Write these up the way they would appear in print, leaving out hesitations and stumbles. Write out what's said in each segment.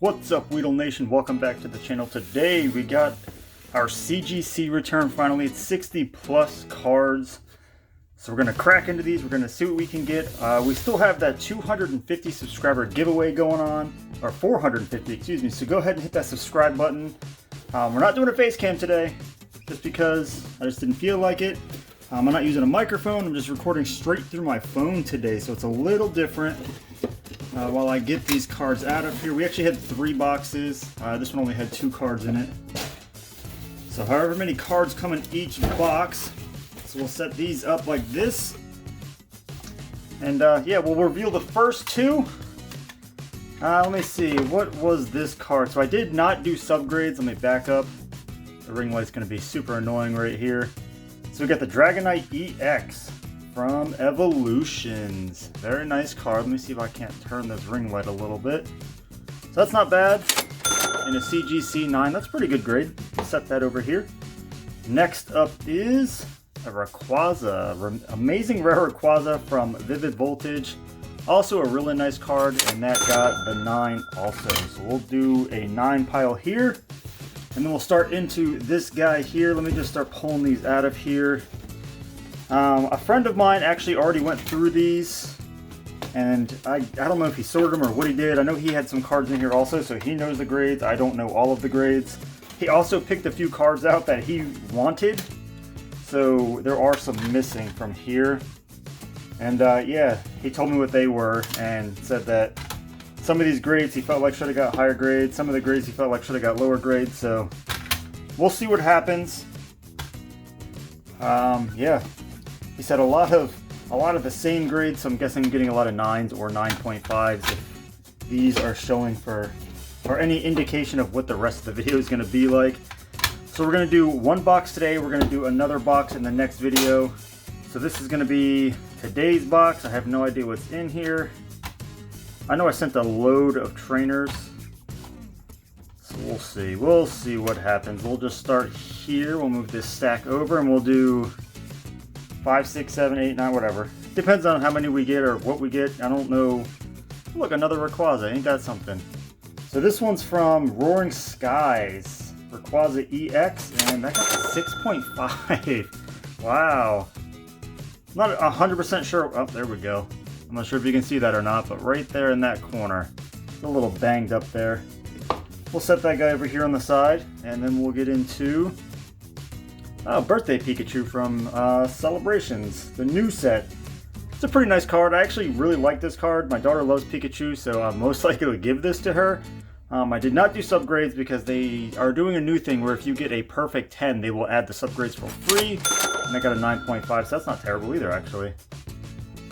What's up, Weedle Nation? Welcome back to the channel. Today we got our CGC return finally. It's 60 plus cards. So we're going to crack into these. We're going to see what we can get. We still have that 250 subscriber giveaway going on. Or 450, excuse me. So go ahead and hit that subscribe button. We're not doing a face cam today, just because I just didn't feel like it. I'm not using a microphone. I'm just recording straight through my phone today. So it's a little different. While I get these cards out of here, we actually had 3 boxes. This one only had 2 cards in it. So however many cards come in each box. So we'll set these up like this. And yeah, we'll reveal the first 2. Let me see, what was this card? So I did not do subgrades. Let me back up. The ring light's going to be super annoying right here. So we got the Dragonite EX from Evolutions. Very nice card. Let me see if I can't turn this ring light a little bit. So that's not bad. And a CGC 9, that's pretty good grade. Set that over here. Next up is a Rayquaza. Amazing rare Rayquaza from Vivid Voltage. Also a really nice card, and that got the 9 also. So we'll do a 9 pile here. And then we'll start into this guy here. Let me just start pulling these out of here. A friend of mine actually already went through these, and I don't know if he sorted them or what he did. I know he had some cards in here also, so he knows the grades. I don't know all of the grades. He also picked a few cards out that he wanted, so there are some missing from here. And yeah, he told me what they were and said that some of these grades he felt like should have got higher grades. Some of the grades he felt like should have got lower grades. So we'll see what happens. Yeah, he said a lot of the same grades. So I'm guessing I'm getting a lot of 9s or 9.5s if these are showing for or any indication of what the rest of the video is going to be like. So we're going to do 1 box today. We're going to do another box in the next video. So this is going to be today's box. I have no idea what's in here. I know I sent a load of trainers, so we'll see. We'll see what happens. We'll just start here. We'll move this stack over and we'll do 5, 6, 7, 8, 9, whatever. Depends on how many we get or what we get. I don't know. Look, another Rayquaza. Ain't that something? So this one's from Roaring Skies. Rayquaza EX, and that got a 6.5. Wow. I'm not 100% sure. Oh, there we go. I'm not sure if you can see that or not, but right there in that corner, it's a little banged up there. We'll set that guy over here on the side, and then we'll get into Birthday Pikachu from Celebrations, the new set. It's a pretty nice card. I actually really like this card. My daughter loves Pikachu, so I'm most likely to give this to her. I did not do subgrades because they are doing a new thing where if you get a perfect 10, they will add the subgrades for free. And I got a 9.5, so that's not terrible either, actually.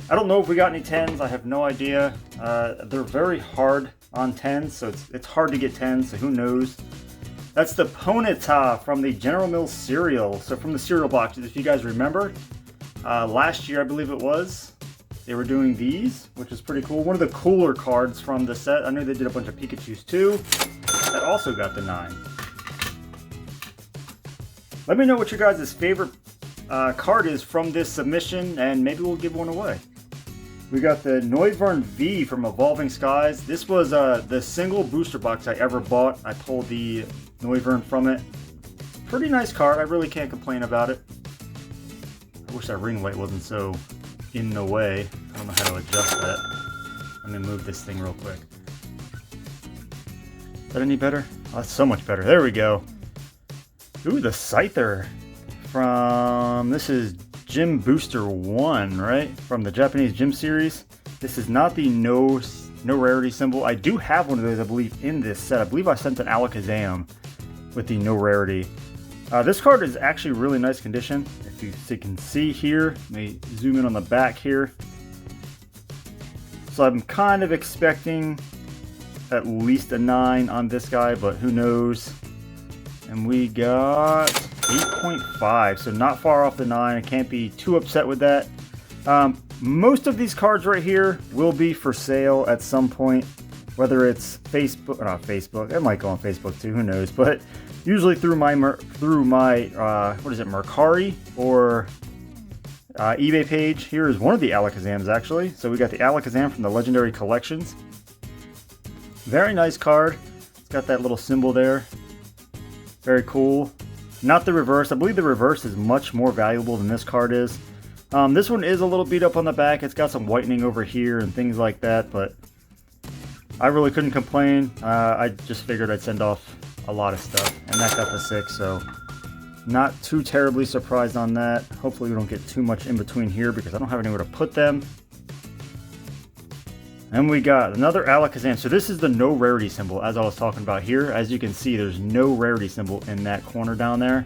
I don't know if we got any 10s. I have no idea. They're very hard on 10s, so it's hard to get 10s, so who knows. That's the Ponyta from the General Mills cereal. So from the cereal boxes, if you guys remember, last year I believe it was, they were doing these, which is pretty cool. One of the cooler cards from the set. I know they did a bunch of Pikachus too. That also got the 9. Let me know what your guys' favorite card is from this submission, and maybe we'll give one away. We got the Noivern V from Evolving Skies. This was the single booster box I ever bought. I pulled the Noivern from it. Pretty nice card. I really can't complain about it. I wish that ring light wasn't so in the way. I don't know how to adjust that. Let me move this thing real quick. Is that any better? Oh, that's so much better. There we go. Ooh, the Scyther from, this is Gym Booster 1, right? From the Japanese Gym series. This is not the no rarity symbol. I do have one of those, I believe, in this set. I believe I sent an Alakazam with the no rarity. This card is actually really nice condition. If you can see here, let me zoom in on the back here. So I'm kind of expecting at least a 9 on this guy, but who knows. And we got 8.5, so not far off the 9. I can't be too upset with that. Most of these cards right here will be for sale at some point, whether it's Facebook, not Facebook, it might go on Facebook too, who knows, but usually through my what is it, Mercari or eBay page. Here is one of the Alakazams, actually. So we got the Alakazam from the Legendary Collections. Very nice card. got that little symbol there. Very cool. Not the reverse. I believe the reverse is much more valuable than this card is. This one is a little beat up on the back. It's got some whitening over here and things like that, but I really couldn't complain. I just figured I'd send off a lot of stuff, and that got the 6, so not too terribly surprised on that. Hopefully we don't get too much in between here because I don't have anywhere to put them. And we got another Alakazam. So this is the no rarity symbol, as I was talking about here. As you can see, there's no rarity symbol in that corner down there.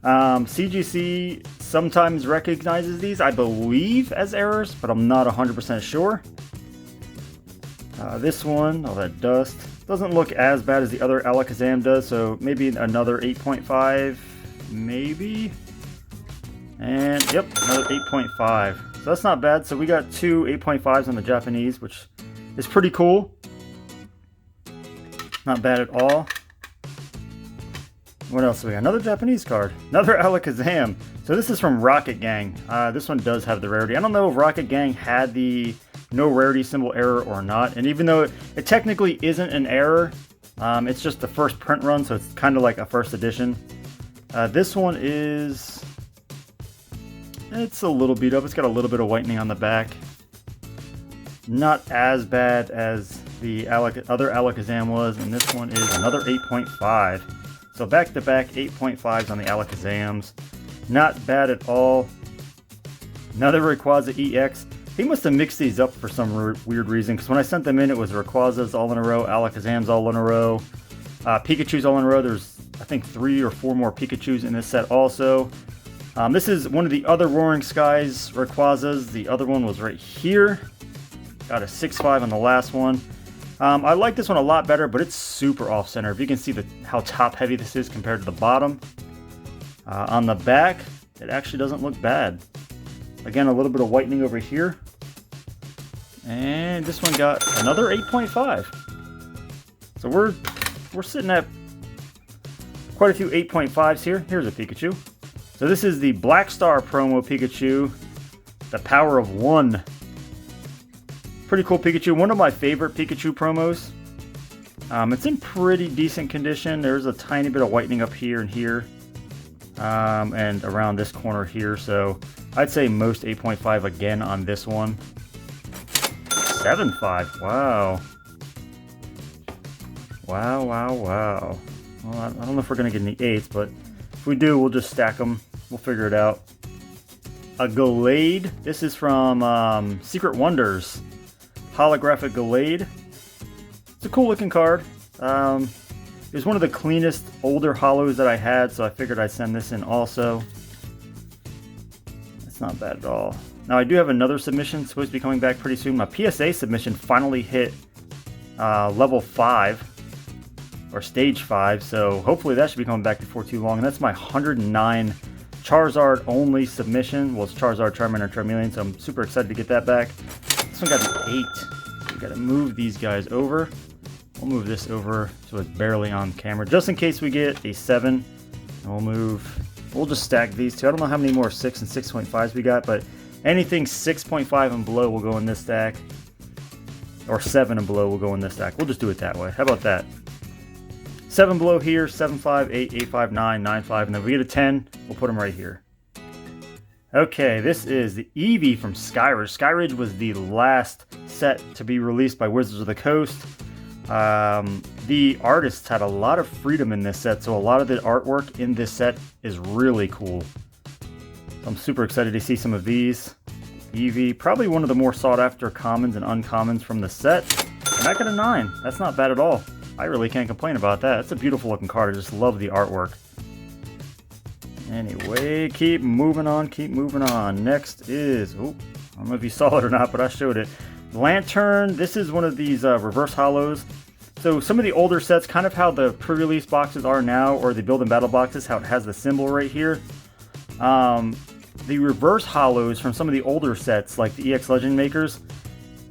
CGC sometimes recognizes these, I believe, as errors, but I'm not 100% sure. This one, all that dust, doesn't look as bad as the other Alakazam does, so maybe another 8.5, maybe? And, yep, another 8.5. So that's not bad. So we got two 8.5s on the Japanese, which is pretty cool. Not bad at all. What else do we got? Another Japanese card. Another Alakazam. So this is from Rocket Gang. This one does have the rarity. I don't know if Rocket Gang had the no rarity symbol error or not. And even though it technically isn't an error, it's just the first print run, so it's kind of like a first edition. This one is... it's a little beat up. It's got a little bit of whitening on the back. Not as bad as the other Alakazam was, and this one is another 8.5. So back-to-back 8.5s on the Alakazams. Not bad at all. Another Rayquaza EX. He must have mixed these up for some weird reason, because when I sent them in, it was Rayquazas all in a row, Alakazams all in a row, Pikachus all in a row. There's, I think, 3 or 4 more Pikachus in this set also. This is one of the other Roaring Skies Rayquazas. The other one was right here. Got a 6.5 on the last one. I like this one a lot better, but it's super off-center. If you can see how top-heavy this is compared to the bottom. On the back, it actually doesn't look bad. Again, a little bit of whitening over here. And this one got another 8.5. So we're sitting at quite a few 8.5s here. Here's a Pikachu. So this is the Black Star promo Pikachu. The Power of 1. Pretty cool Pikachu. One of my favorite Pikachu promos. It's in pretty decent condition. There's a tiny bit of whitening up here and here. And around this corner here. So I'd say most 8.5 again on this one. 7.5. Wow. Wow, wow, wow. Well, I don't know if we're going to get any 8s, but if we do, we'll just stack them. We'll figure it out. A Gallade. This is from Secret Wonders. Holographic Gallade. It's a cool looking card. It was one of the cleanest older holos that I had, so I figured I'd send this in also. It's not bad at all. Now I do have another submission supposed to be coming back pretty soon. My PSA submission finally hit level 5 or stage 5, so hopefully that should be coming back before too long. And that's my 109 Charizard only submission. Well, it's Charizard, Charmander, Charmeleon, so I'm super excited to get that back. This one got the 8. So we got to move these guys over. We'll move this over so it's barely on camera, just in case we get a 7. And we'll just stack these two. I don't know how many more 6 and 6.5s we got, but anything 6.5 and below will go in this stack. Or 7 and below will go in this stack. We'll just do it that way. How about that? 7 below here, 7.5, 8, 8.5, 9, 9.5, and then if we get a 10, we'll put them right here. Okay, this is the Eevee from Skyridge. Skyridge was the last set to be released by Wizards of the Coast. The artists had a lot of freedom in this set, so a lot of the artwork in this set is really cool. I'm super excited to see some of these. Eevee, probably one of the more sought after commons and uncommons from the set. And I got a 9. That's not bad at all. I really can't complain about that. It's a beautiful looking card. I just love the artwork. Anyway, keep moving on, keep moving on. Next is, oh, I don't know if you saw it or not, but I showed it. Lantern. This is one of these reverse holos. So some of the older sets, kind of how the pre-release boxes are now, or the build and battle boxes, how it has the symbol right here. The reverse holos from some of the older sets, like the EX Legend Makers,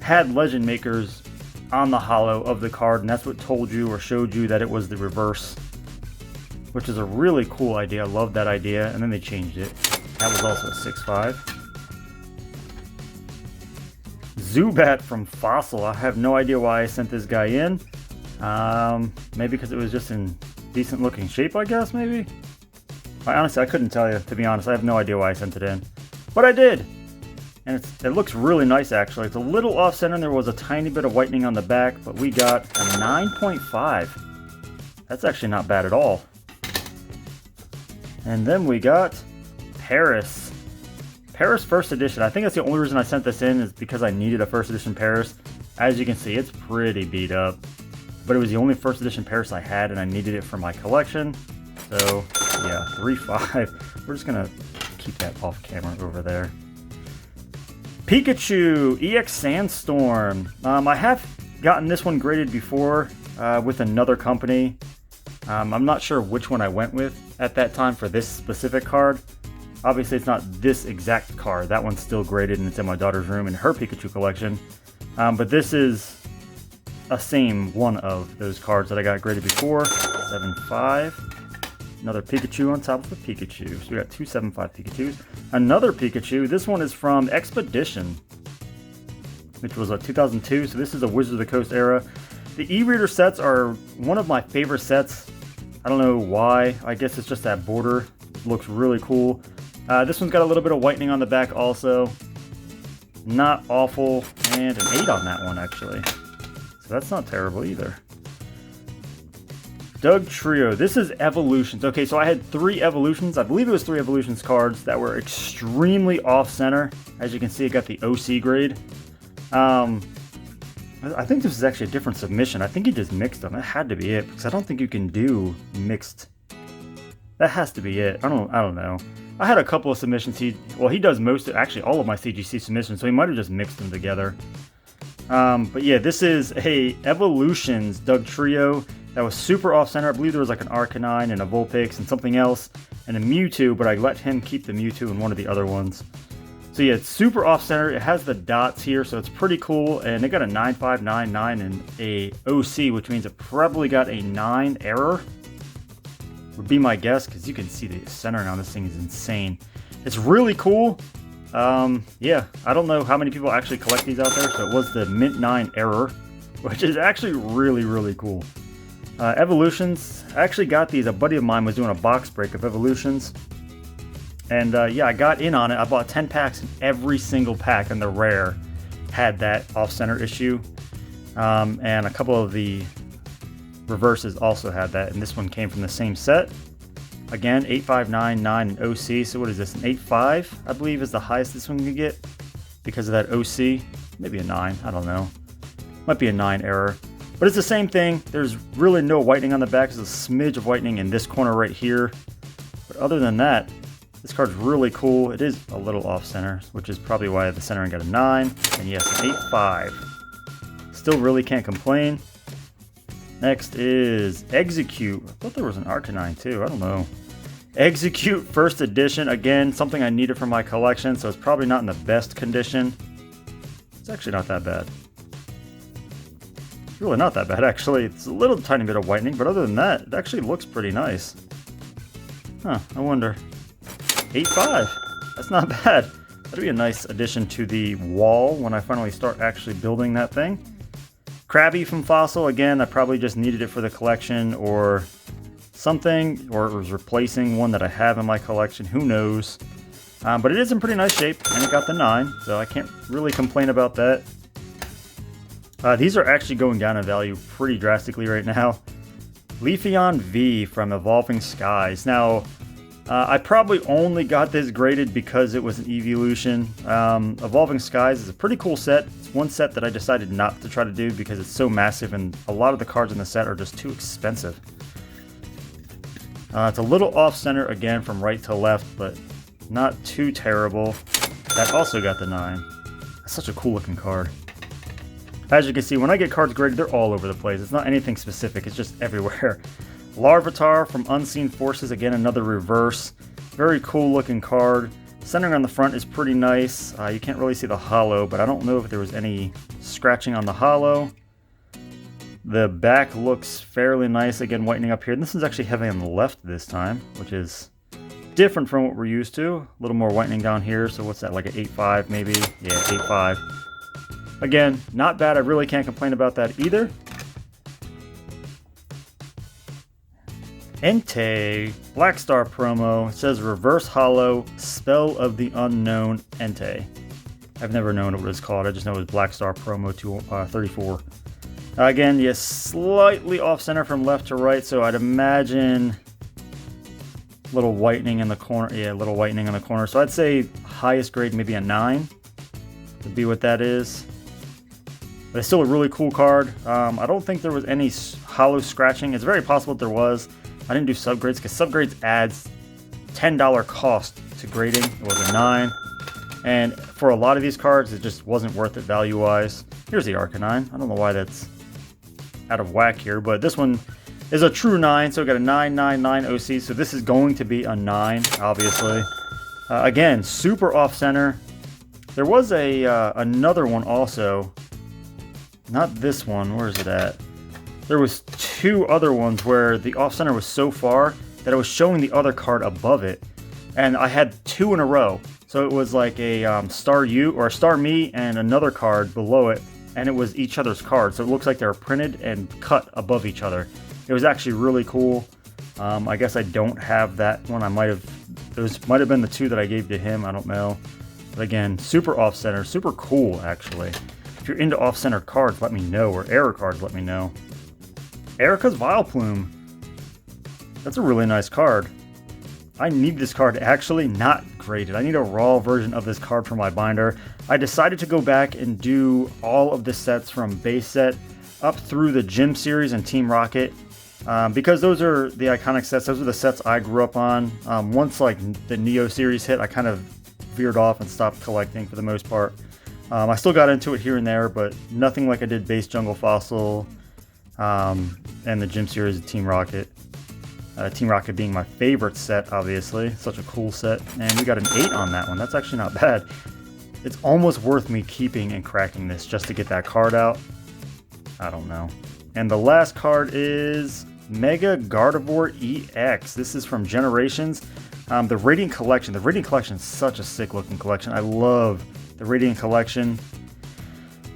had Legend Makers on the holo of the card, and that's what told you or showed you that it was the reverse, which is a really cool idea. I love that idea, and then they changed it. That was also a 6.5. Zubat from Fossil. I have no idea why I sent this guy in. Maybe because it was just in decent looking shape, I guess, maybe? Honestly, I couldn't tell you, to be honest. I have no idea why I sent it in. But I did! And it looks really nice, actually. It's a little off-center, and there was a tiny bit of whitening on the back, but we got a 9.5. That's actually not bad at all. And then we got Paris. Paris First Edition. I think that's the only reason I sent this in is because I needed a First Edition Paris. As you can see, it's pretty beat up. But it was the only First Edition Paris I had, and I needed it for my collection. So, yeah, 3.5. We're just going to keep that off camera over there. Pikachu EX Sandstorm. I have gotten this one graded before with another company. I'm not sure which one I went with at that time for this specific card. Obviously, it's not this exact card. That one's still graded and it's in my daughter's room in her Pikachu collection. But this is a same one of those cards that I got graded before. 7.5. Another Pikachu on top of a Pikachu. So we got two 7.5 Pikachus. Another Pikachu. This one is from Expedition, which was a 2002. So this is a Wizard of the Coast era. The e-reader sets are one of my favorite sets. I don't know why. I guess it's just that border. It looks really cool. This one's got a little bit of whitening on the back also. Not awful. And an 8 on that one, actually. So that's not terrible either. Doug Trio. This is Evolutions. Okay, so I had 3 Evolutions. I believe it was 3 Evolutions cards that were extremely off-center. As you can see, it got the OC grade. I think this is actually a different submission. I think he just mixed them. That had to be it, because I don't think you can do mixed. That has to be it. I don't know. I had a couple of submissions. He does actually all of my CGC submissions, so he might have just mixed them together. But yeah, this is a Evolutions Doug Trio that was super off-center. I believe there was like an Arcanine and a Vulpix and something else and a Mewtwo, but I let him keep the Mewtwo in one of the other ones. So yeah, it's super off-center. It has the dots here, so it's pretty cool. And it got a 9.5, 9.9, and a OC, which means it probably got a 9 error. Would be my guess, because you can see the centering on this thing is insane. It's really cool. Yeah, I don't know how many people actually collect these out there, so it was the Mint 9 error, which is actually really, really cool. Evolutions, I actually got these. A buddy of mine was doing a box break of Evolutions. And yeah, I got in on it. I bought 10 packs, and every single pack in the rare had that off-center issue. And a couple of the reverses also had that. And this one came from the same set. Again, 8.5, 9, 9, and OC. So what is this? An 8.5, I believe, is the highest this one can get because of that OC. Maybe a 9. I don't know. Might be a 9 error. But it's the same thing. There's really no whitening on the back. There's a smidge of whitening in this corner right here. But other than that, this card's really cool. It is a little off-center, which is probably why the centering got a 9. And yes, an 8.5. Still really can't complain. Next is Execute. I thought there was an Arcanine too. I don't know. Execute First Edition. Again, something I needed for my collection, so it's probably not in the best condition. It's actually not that bad. It's really not that bad, actually. It's a little tiny bit of whitening, but other than that, it actually looks pretty nice. Huh, I wonder. 8.5. That's not bad. That'd be a nice addition to the wall when I finally start actually building that thing. Krabby from Fossil. Again, I probably just needed it for the collection or something, or it was replacing one that I have in my collection. Who knows? But it is in pretty nice shape, and it got the 9, so I can't really complain about that. These are actually going down in value pretty drastically right now. Leafeon V from Evolving Skies. Now, I probably only got this graded because it was an evolution. Evolving Skies is a pretty cool set. It's one set that I decided not to try to do because it's so massive and a lot of the cards in the set are just too expensive. It's a little off-center again from right to left, but not too terrible. That also got the 9. That's such a cool looking card. As you can see, when I get cards graded, they're all over the place. It's not anything specific, it's just everywhere. Larvitar from Unseen Forces, again another reverse. Very cool looking card. Centering on the front is pretty nice. You can't really see the holo, but I don't know if there was any scratching on the holo. The back looks fairly nice, again whitening up here. And this is actually heavy on the left this time, which is different from what we're used to. A little more whitening down here, so what's that, like an 8.5 maybe? Yeah, 8.5. Again, not bad. I really can't complain about that either. Entei Black Star promo. It says Reverse Hollow Spell of the Unknown Entei. I've never known what it was called. I just know it was Black Star promo 34. Again, yes, slightly off center from left to right, so I'd imagine a little whitening in the corner. Yeah, a little whitening in the corner. So I'd say highest grade, maybe a 9 would be what that is. But it's still a really cool card. I don't think there was any hollow scratching. It's very possible that there was. I didn't do subgrades because subgrades adds $10 cost to grading. It was a 9. And for a lot of these cards, it just wasn't worth it value-wise. Here's the Arcanine. I don't know why that's out of whack here, but this one is a true 9, so we got a 999 OC, so this is going to be a 9, obviously. Again, super off-center. There was another one also. Not this one. Where is it at? There was 2 other ones where the off-center was so far that I was showing the other card above it. And I had 2 in a row. So it was like a Star You or a Star Me and another card below it. And it was each other's card. So it looks like they were printed and cut above each other. It was actually really cool. I guess I don't have that one. Those might have been the 2 that I gave to him. I don't know. But again, super off-center. Super cool, actually. If you're into off-center cards, let me know. Or error cards, let me know. Erica's Vileplume. That's a really nice card. I need this card actually not graded. I need a raw version of this card for my binder. I decided to go back and do all of the sets from base set up through the Gym series and Team Rocket. Because those are the iconic sets. Those are the sets I grew up on. Once like the Neo series hit, I kind of veered off and stopped collecting for the most part. I still got into it here and there, but nothing like I did base Jungle Fossil and the Gym series of Team Rocket. Team Rocket being my favorite set, obviously. Such a cool set. And we got an 8 on that one. That's actually not bad. It's almost worth me keeping and cracking this just to get that card out. I don't know. And the last card is Mega Gardevoir EX. This is from Generations. The Radiant Collection. The Radiant Collection is such a sick looking collection. I love the Radiant Collection.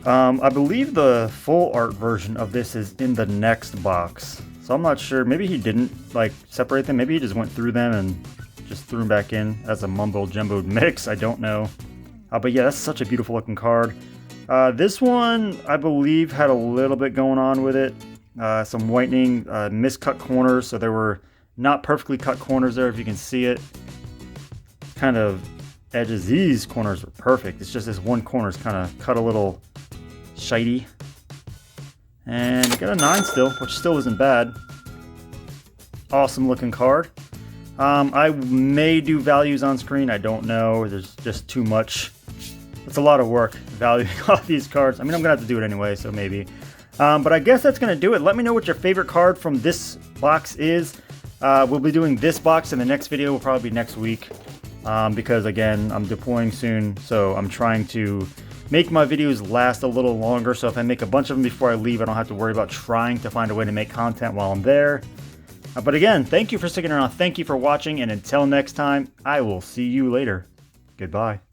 I believe the full art version of this is in the next box. So I'm not sure. Maybe he didn't like separate them. Maybe he just went through them and just threw them back in as a mumbo-jumbo mix. I don't know. But yeah, that's such a beautiful looking card. This one, I believe, had a little bit going on with it. Some whitening, miscut corners. So there were not perfectly cut corners there, if you can see it. Kind of edges. These corners are perfect. It's just this one corner is kind of cut a little shitey. And we got a 9 still, which still isn't bad. Awesome looking card. I may do values on screen. I don't know. There's just too much. It's a lot of work valuing all these cards. I mean, I'm going to have to do it anyway, so maybe. But I guess that's going to do it. Let me know what your favorite card from this box is. We'll be doing this box in the next video. Will probably be next week. Because, again, I'm deploying soon. So I'm trying to make my videos last a little longer, so if I make a bunch of them before I leave, I don't have to worry about trying to find a way to make content while I'm there. But again, thank you for sticking around, thank you for watching, and until next time, I will see you later. Goodbye.